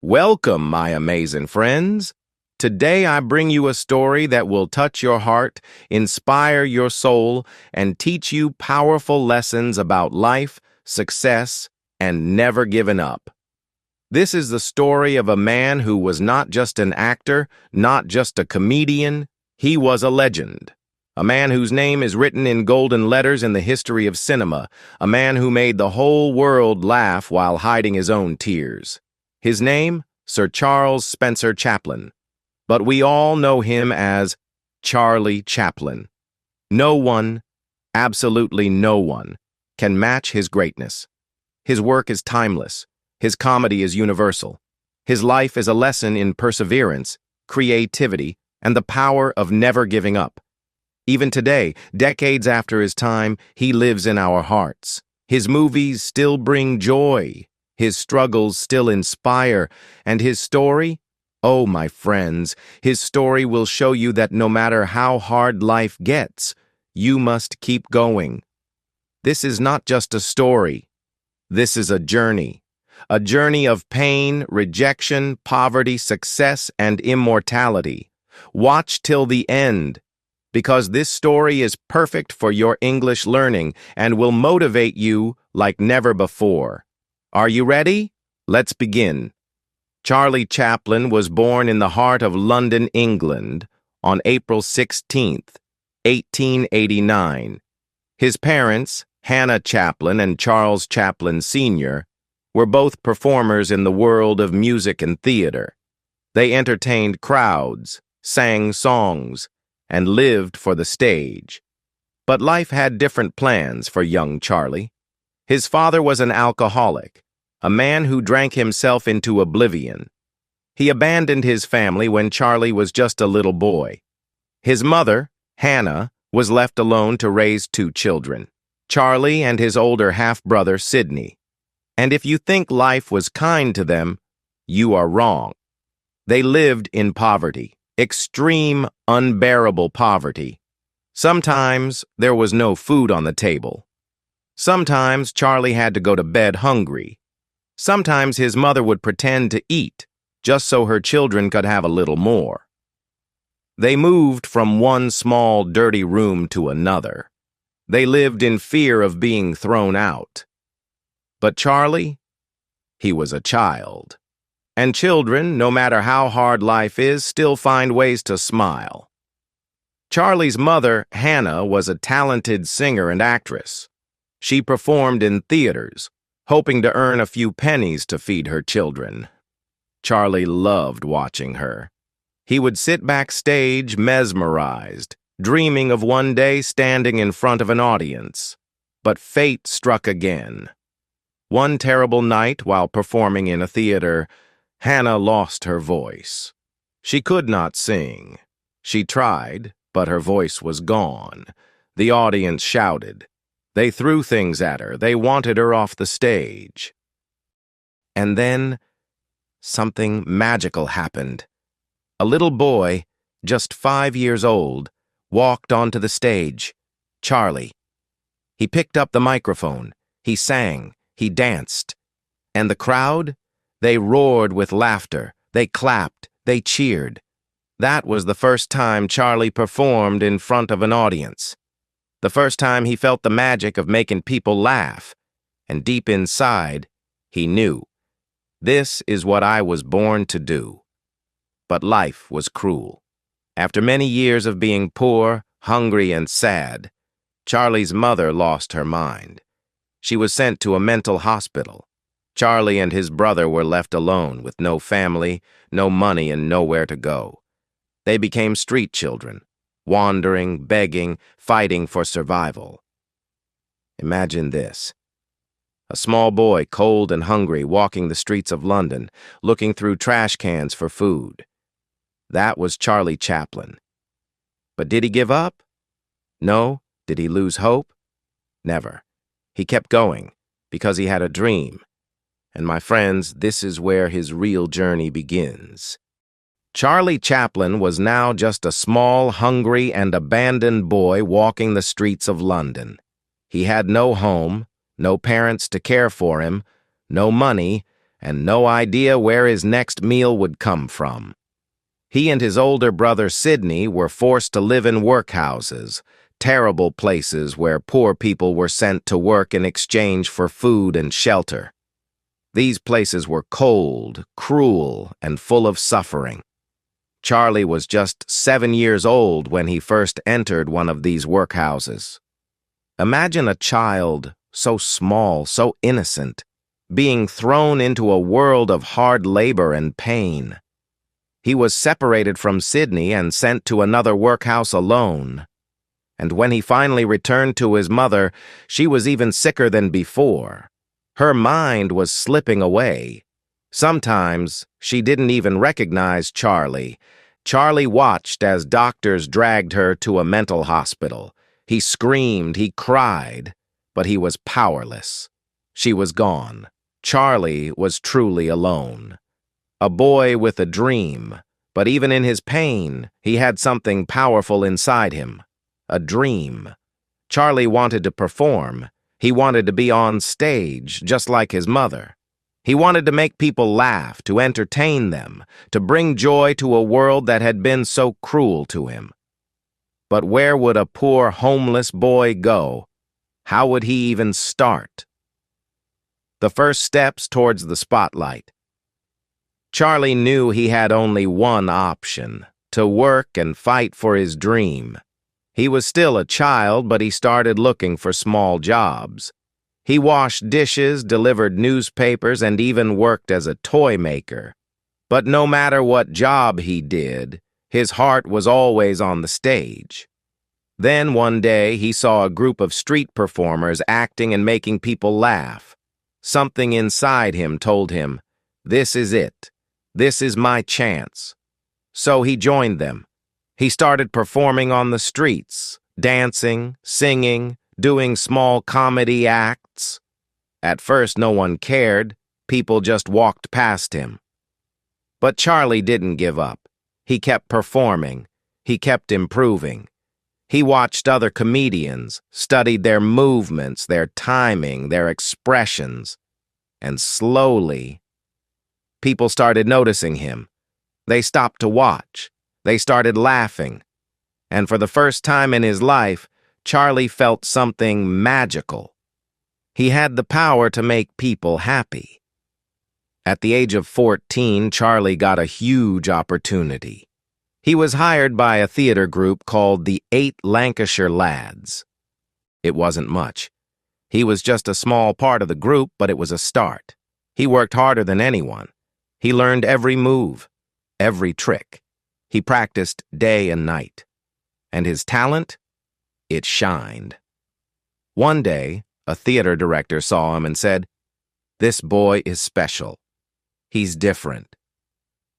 Welcome, my amazing friends. Today I bring you a story that will touch your heart, inspire your soul, and teach you powerful lessons about life, success, and never giving up. This is the story of a man who was not just an actor, not just a comedian, he was a legend. A man whose name is written in golden letters in the history of cinema, a man who made the whole world laugh while hiding his own tears. His name, Sir Charles Spencer Chaplin, but we all know him as Charlie Chaplin. No one, absolutely no one, can match his greatness. His work is timeless. His comedy is universal. His life is a lesson in perseverance, creativity, and the power of never giving up. Even today, decades after his time, he lives in our hearts. His movies still bring joy. His struggles still inspire, and his story? Oh, my friends, his story will show you that no matter how hard life gets, you must keep going. This is not just a story. This is a journey of pain, rejection, poverty, success, and immortality. Watch till the end, because this story is perfect for your English learning and will motivate you like never before. Are you ready? Let's begin. Charlie Chaplin was born in the heart of London, England, on April 16th, 1889. His parents, Hannah Chaplin and Charles Chaplin Sr., were both performers in the world of music and theater. They entertained crowds, sang songs, and lived for the stage. But life had different plans for young Charlie. His father was an alcoholic, a man who drank himself into oblivion. He abandoned his family when Charlie was just a little boy. His mother, Hannah, was left alone to raise two children, Charlie and his older half-brother, Sidney. And if you think life was kind to them, you are wrong. They lived in poverty, extreme, unbearable poverty. Sometimes there was no food on the table. Sometimes Charlie had to go to bed hungry. Sometimes his mother would pretend to eat, just so her children could have a little more. They moved from one small, dirty room to another. They lived in fear of being thrown out. But Charlie, he was a child. And children, no matter how hard life is, still find ways to smile. Charlie's mother, Hannah, was a talented singer and actress. She performed in theaters, hoping to earn a few pennies to feed her children. Charlie loved watching her. He would sit backstage mesmerized, dreaming of one day standing in front of an audience. But fate struck again. One terrible night while performing in a theater, Hannah lost her voice. She could not sing. She tried, but her voice was gone. The audience shouted. They threw things at her. They wanted her off the stage. And then something magical happened. A little boy, just 5 years old, walked onto the stage. Charlie. He picked up the microphone. He sang. He danced. And the crowd? They roared with laughter. They clapped. They cheered. That was the first time Charlie performed in front of an audience. The first time he felt the magic of making people laugh. And deep inside, he knew, this is what I was born to do. But life was cruel. After many years of being poor, hungry, and sad, Charlie's mother lost her mind. She was sent to a mental hospital. Charlie and his brother were left alone with no family, no money, and nowhere to go. They became street children, wandering, begging, fighting for survival. Imagine this. A small boy, cold and hungry, walking the streets of London, looking through trash cans for food. That was Charlie Chaplin. But did he give up? No. Did he lose hope? Never. He kept going, because he had a dream. And my friends, this is where his real journey begins. Charlie Chaplin was now just a small, hungry, and abandoned boy walking the streets of London. He had no home, no parents to care for him, no money, and no idea where his next meal would come from. He and his older brother Sidney were forced to live in workhouses, terrible places where poor people were sent to work in exchange for food and shelter. These places were cold, cruel, and full of suffering. Charlie was just 7 years old when he first entered one of these workhouses. Imagine a child, so small, so innocent, being thrown into a world of hard labor and pain. He was separated from Sidney and sent to another workhouse alone. And when he finally returned to his mother, she was even sicker than before. Her mind was slipping away. Sometimes she didn't even recognize Charlie. Charlie watched as doctors dragged her to a mental hospital. He screamed, he cried, but he was powerless. She was gone. Charlie was truly alone. A boy with a dream, but even in his pain, he had something powerful inside him. A dream. Charlie wanted to perform. He wanted to be on stage, just like his mother. He wanted to make people laugh, to entertain them, to bring joy to a world that had been so cruel to him. But where would a poor homeless boy go? How would he even start? The first steps towards the spotlight. Charlie knew he had only one option: to work and fight for his dream. He was still a child, but he started looking for small jobs. He washed dishes, delivered newspapers, and even worked as a toy maker. But no matter what job he did, his heart was always on the stage. Then one day he saw a group of street performers acting and making people laugh. Something inside him told him, "This is it. This is my chance." So he joined them. He started performing on the streets, dancing, singing, doing small comedy acts. At first, no one cared. People just walked past him. But Charlie didn't give up. He kept performing. He kept improving. He watched other comedians, studied their movements, their timing, their expressions. And slowly, people started noticing him. They stopped to watch. They started laughing. And for the first time in his life, Charlie felt something magical. He had the power to make people happy. At the age of 14, Charlie got a huge opportunity. He was hired by a theater group called the 8 Lancashire Lads. It wasn't much. He was just a small part of the group, but it was a start. He worked harder than anyone. He learned every move, every trick. He practiced day and night. And his talent? It shined. One day, a theater director saw him and said, "This boy is special. He's different."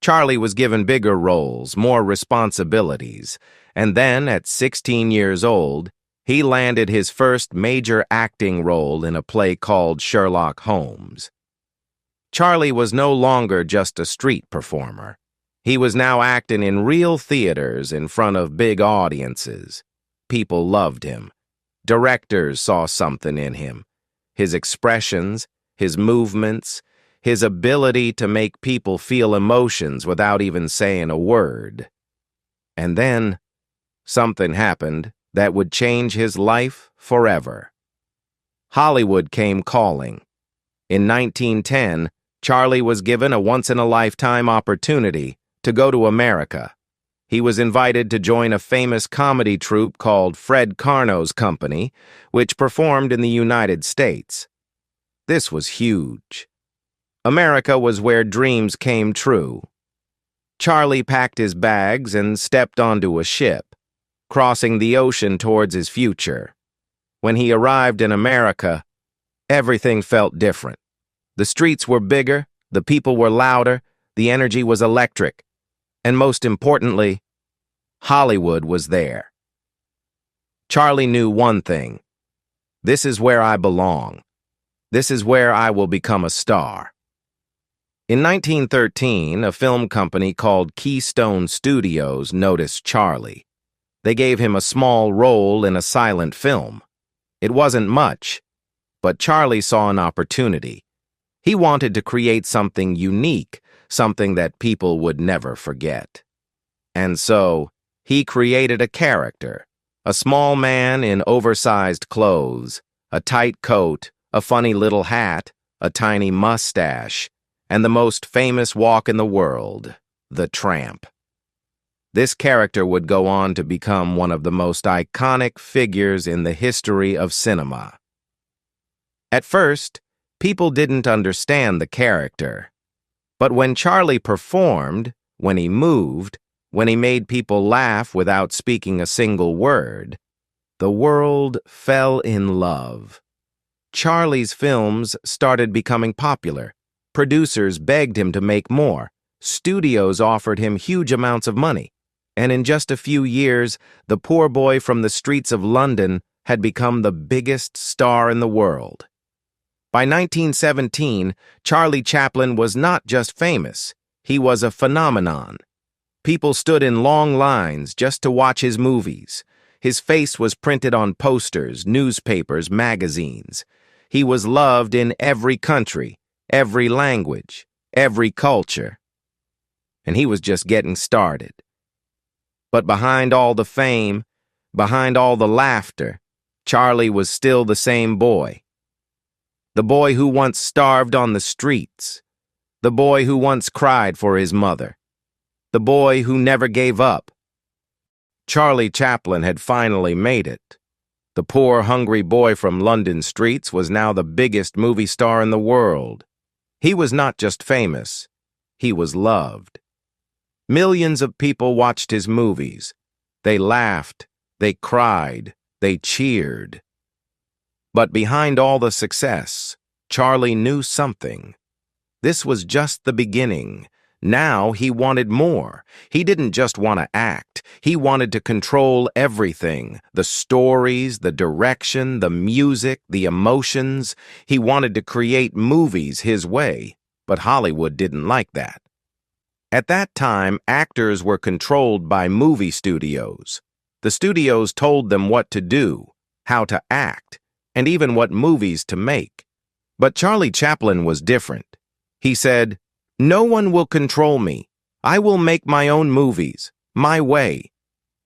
Charlie was given bigger roles, more responsibilities, and then, at 16 years old, he landed his first major acting role in a play called Sherlock Holmes. Charlie was no longer just a street performer. He was now acting in real theaters in front of big audiences. People loved him. Directors saw something in him. His expressions, his movements, his ability to make people feel emotions without even saying a word. And then, something happened that would change his life forever. Hollywood came calling. In 1910, Charlie was given a once-in-a-lifetime opportunity to go to America. He was invited to join a famous comedy troupe called Fred Karno's Company, which performed in the United States. This was huge. America was where dreams came true. Charlie packed his bags and stepped onto a ship, crossing the ocean towards his future. When he arrived in America, everything felt different. The streets were bigger, the people were louder, the energy was electric. And most importantly, Hollywood was there. Charlie knew one thing. This is where I belong. This is where I will become a star. In 1913, a film company called Keystone Studios noticed Charlie. They gave him a small role in a silent film. It wasn't much, but Charlie saw an opportunity. He wanted to create something unique, something that people would never forget. And so, he created a character, a small man in oversized clothes, a tight coat, a funny little hat, a tiny mustache, and the most famous walk in the world, the tramp. This character would go on to become one of the most iconic figures in the history of cinema. At first, people didn't understand the character. But when Charlie performed, when he moved, when he made people laugh without speaking a single word, the world fell in love. Charlie's films started becoming popular. Producers begged him to make more. Studios offered him huge amounts of money. And in just a few years, the poor boy from the streets of London had become the biggest star in the world. By 1917, Charlie Chaplin was not just famous, he was a phenomenon. People stood in long lines just to watch his movies. His face was printed on posters, newspapers, magazines. He was loved in every country, every language, every culture. And he was just getting started. But behind all the fame, behind all the laughter, Charlie was still the same boy. The boy who once starved on the streets. The boy who once cried for his mother. The boy who never gave up. Charlie Chaplin had finally made it. The poor, hungry boy from London streets was now the biggest movie star in the world. He was not just famous, he was loved. Millions of people watched his movies. They laughed, they cried, they cheered. But behind all the success, Charlie knew something. This was just the beginning. Now he wanted more. He didn't just want to act. He wanted to control everything. The stories, the direction, the music, the emotions. He wanted to create movies his way, but Hollywood didn't like that. At that time, actors were controlled by movie studios. The studios told them what to do, how to act, and even what movies to make. But Charlie Chaplin was different. He said, "No one will control me. I will make my own movies, my way."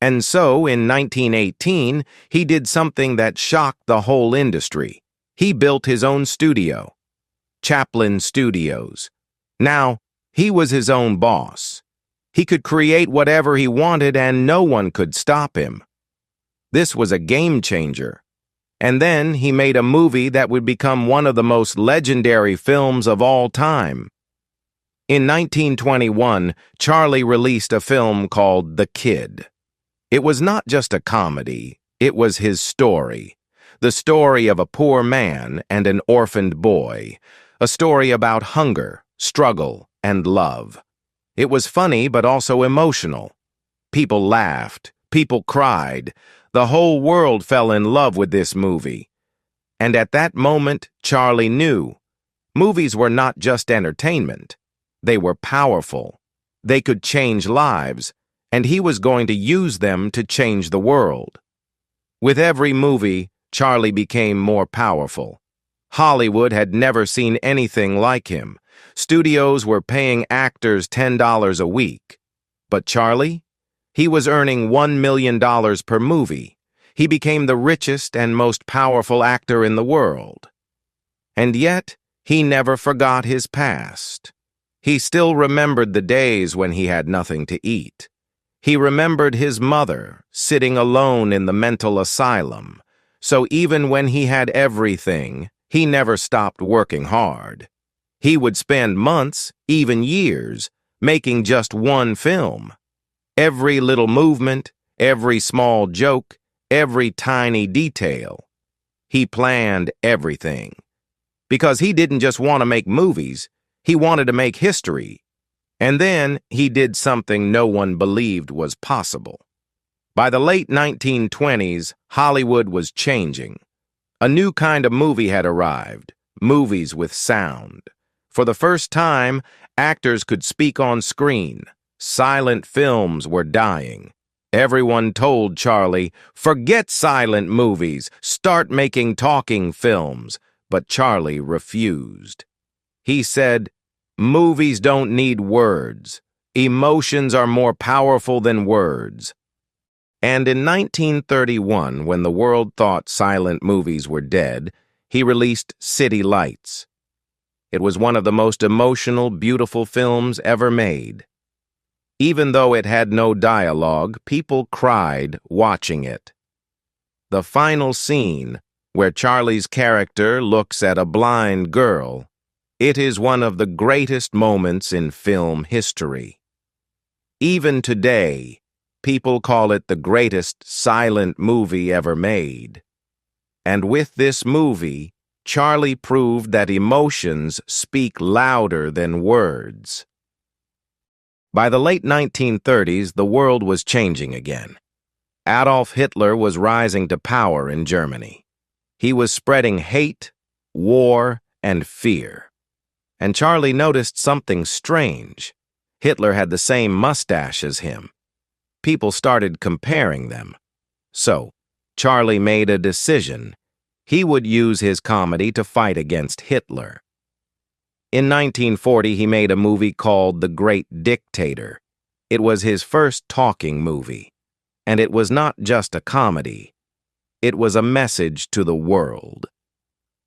And so, in 1918, he did something that shocked the whole industry. He built his own studio, Chaplin Studios. Now, he was his own boss. He could create whatever he wanted and no one could stop him. This was a game changer. And then he made a movie that would become one of the most legendary films of all time. In 1921, Charlie released a film called The Kid. It was not just a comedy, it was his story. The story of a poor man and an orphaned boy. A story about hunger, struggle, and love. It was funny but also emotional. People laughed, people cried. The whole world fell in love with this movie. And at that moment, Charlie knew. Movies were not just entertainment. They were powerful. They could change lives, and he was going to use them to change the world. With every movie, Charlie became more powerful. Hollywood had never seen anything like him. Studios were paying actors $10 a week. But Charlie? He was earning $1 million per movie. He became the richest and most powerful actor in the world. And yet, he never forgot his past. He still remembered the days when he had nothing to eat. He remembered his mother sitting alone in the mental asylum. So even when he had everything, he never stopped working hard. He would spend months, even years, making just one film. Every little movement, every small joke, every tiny detail. He planned everything. Because he didn't just want to make movies, he wanted to make history. And then he did something no one believed was possible. By the late 1920s, Hollywood was changing. A new kind of movie had arrived, movies with sound. For the first time, actors could speak on screen. Silent films were dying. Everyone told Charlie, "Forget silent movies, start making talking films." But Charlie refused. He said, "Movies don't need words. Emotions are more powerful than words." And in 1931, when the world thought silent movies were dead, he released City Lights. It was one of the most emotional, beautiful films ever made. Even though it had no dialogue, people cried watching it. The final scene, where Charlie's character looks at a blind girl, it is one of the greatest moments in film history. Even today, people call it the greatest silent movie ever made. And with this movie, Charlie proved that emotions speak louder than words. By the late 1930s, the world was changing again. Adolf Hitler was rising to power in Germany. He was spreading hate, war, and fear. And Charlie noticed something strange. Hitler had the same mustache as him. People started comparing them. So, Charlie made a decision. He would use his comedy to fight against Hitler. In 1940, he made a movie called The Great Dictator. It was his first talking movie. And it was not just a comedy. It was a message to the world.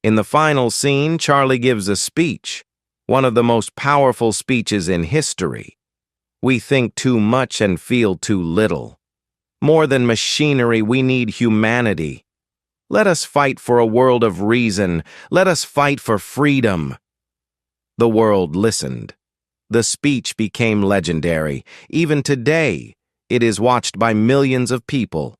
In the final scene, Charlie gives a speech, one of the most powerful speeches in history. We think too much and feel too little. More than machinery, we need humanity. Let us fight for a world of reason. Let us fight for freedom. The world listened. The speech became legendary. Even today, it is watched by millions of people.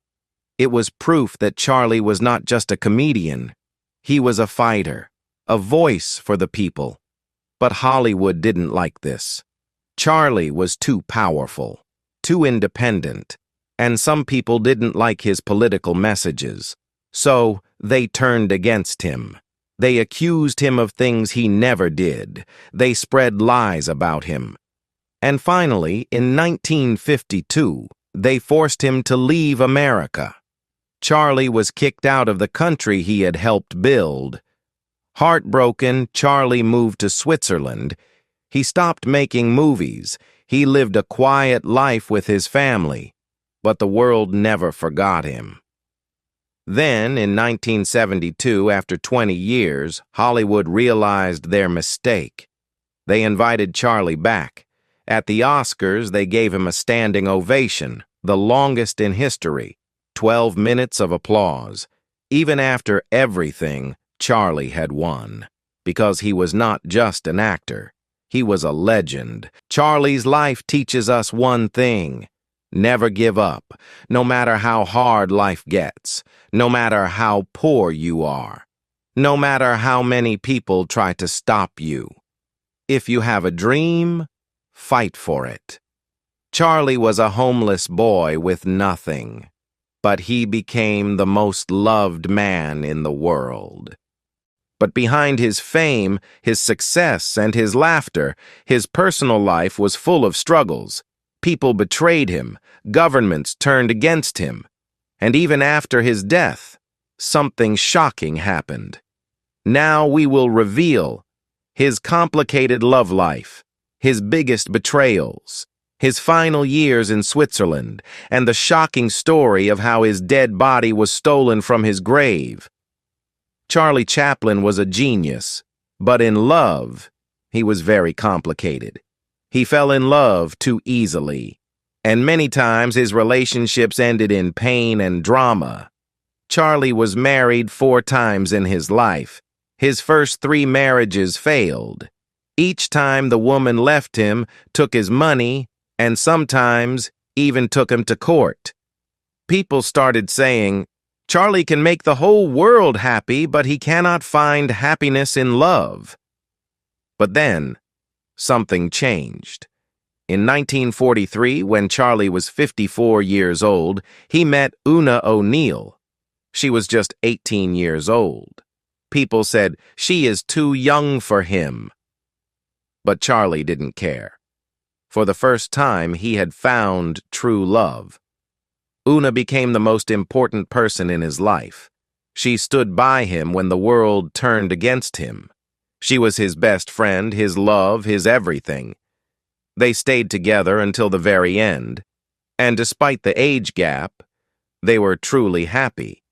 It was proof that Charlie was not just a comedian. He was a fighter, a voice for the people. But Hollywood didn't like this. Charlie was too powerful, too independent, and some people didn't like his political messages. So they turned against him. They accused him of things he never did. They spread lies about him. And finally, in 1952, they forced him to leave America. Charlie was kicked out of the country he had helped build. Heartbroken, Charlie moved to Switzerland. He stopped making movies. He lived a quiet life with his family. But the world never forgot him. Then, in 1972, after 20 years, Hollywood realized their mistake. They invited Charlie back. At the Oscars, they gave him a standing ovation, the longest in history, 12 minutes of applause. Even after everything, Charlie had won, because he was not just an actor. He was a legend. Charlie's life teaches us one thing: never give up, no matter how hard life gets, no matter how poor you are, no matter how many people try to stop you. If you have a dream, fight for it. Charlie was a homeless boy with nothing, but he became the most loved man in the world. But behind his fame, his success, and his laughter, his personal life was full of struggles. People betrayed him, governments turned against him, and even after his death, something shocking happened. Now we will reveal his complicated love life, his biggest betrayals, his final years in Switzerland, and the shocking story of how his dead body was stolen from his grave. Charlie Chaplin was a genius, but in love, he was very complicated. He fell in love too easily, and many times his relationships ended in pain and drama. Charlie was married 4 times in his life. His first 3 marriages failed. Each time the woman left him, took his money, and sometimes even took him to court. People started saying, Charlie can make the whole world happy, but he cannot find happiness in love. But then, something changed. In 1943, when Charlie was 54 years old, he met Una O'Neill. She was just 18 years old. People said, she is too young for him. But Charlie didn't care. For the first time, he had found true love. Una became the most important person in his life. She stood by him when the world turned against him. She was his best friend, his love, his everything. They stayed together until the very end, and despite the age gap, they were truly happy.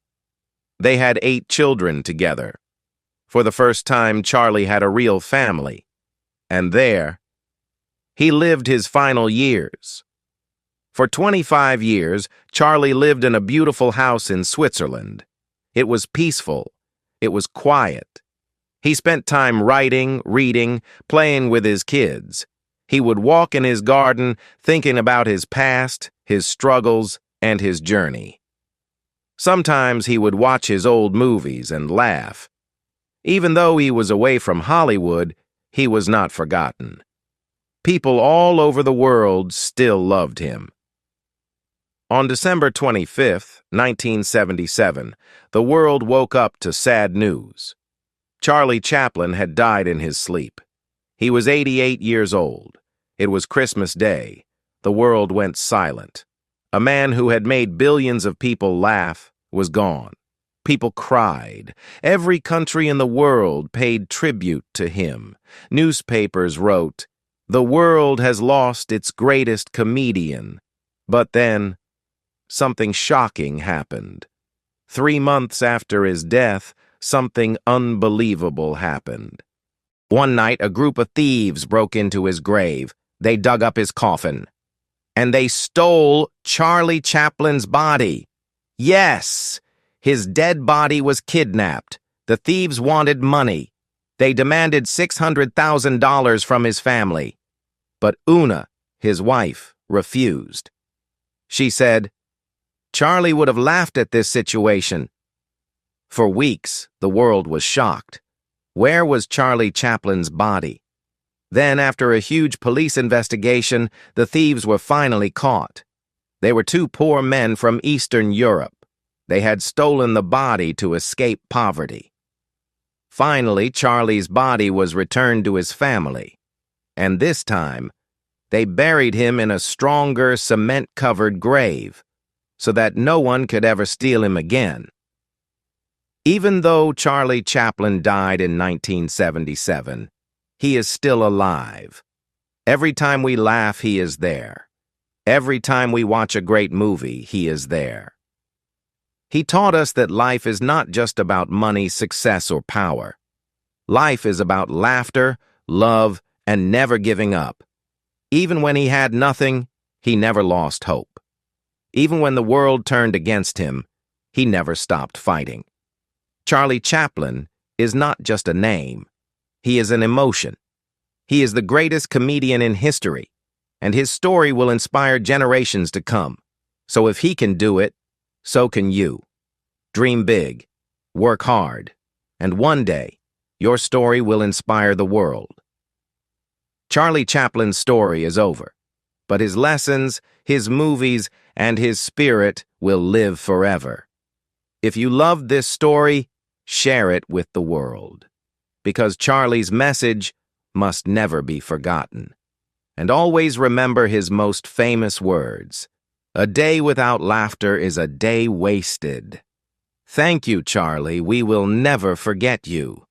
They had 8 children together. For the first time, Charlie had a real family. And there, he lived his final years. For 25 years, Charlie lived in a beautiful house in Switzerland. It was peaceful. It was quiet. He spent time writing, reading, playing with his kids. He would walk in his garden thinking about his past, his struggles, and his journey. Sometimes he would watch his old movies and laugh. Even though he was away from Hollywood, he was not forgotten. People all over the world still loved him. On December 25, 1977, the world woke up to sad news. Charlie Chaplin had died in his sleep. He was 88 years old. It was Christmas Day. The world went silent. A man who had made billions of people laugh was gone. People cried. Every country in the world paid tribute to him. Newspapers wrote, "The world has lost its greatest comedian." But then, something shocking happened. 3 months after his death, something unbelievable happened. One night, a group of thieves broke into his grave. They dug up his coffin. And they stole Charlie Chaplin's body. Yes, his dead body was kidnapped. The thieves wanted money. They demanded $600,000 from his family. But Una, his wife, refused. She said, Charlie would have laughed at this situation. For weeks, the world was shocked. Where was Charlie Chaplin's body? Then, after a huge police investigation, the thieves were finally caught. They were 2 poor men from Eastern Europe. They had stolen the body to escape poverty. Finally, Charlie's body was returned to his family. And this time, they buried him in a stronger, cement-covered grave, so that no one could ever steal him again. Even though Charlie Chaplin died in 1977, he is still alive. Every time we laugh, he is there. Every time we watch a great movie, he is there. He taught us that life is not just about money, success, or power. Life is about laughter, love, and never giving up. Even when he had nothing, he never lost hope. Even when the world turned against him, he never stopped fighting. Charlie Chaplin is not just a name. He is an emotion. He is the greatest comedian in history, and his story will inspire generations to come. So if he can do it, so can you. Dream big, work hard, and one day, your story will inspire the world. Charlie Chaplin's story is over, but his lessons, his movies, and his spirit will live forever. If you loved this story, share it with the world, because Charlie's message must never be forgotten. And always remember his most famous words, "A day without laughter is a day wasted." Thank you, Charlie. We will never forget you.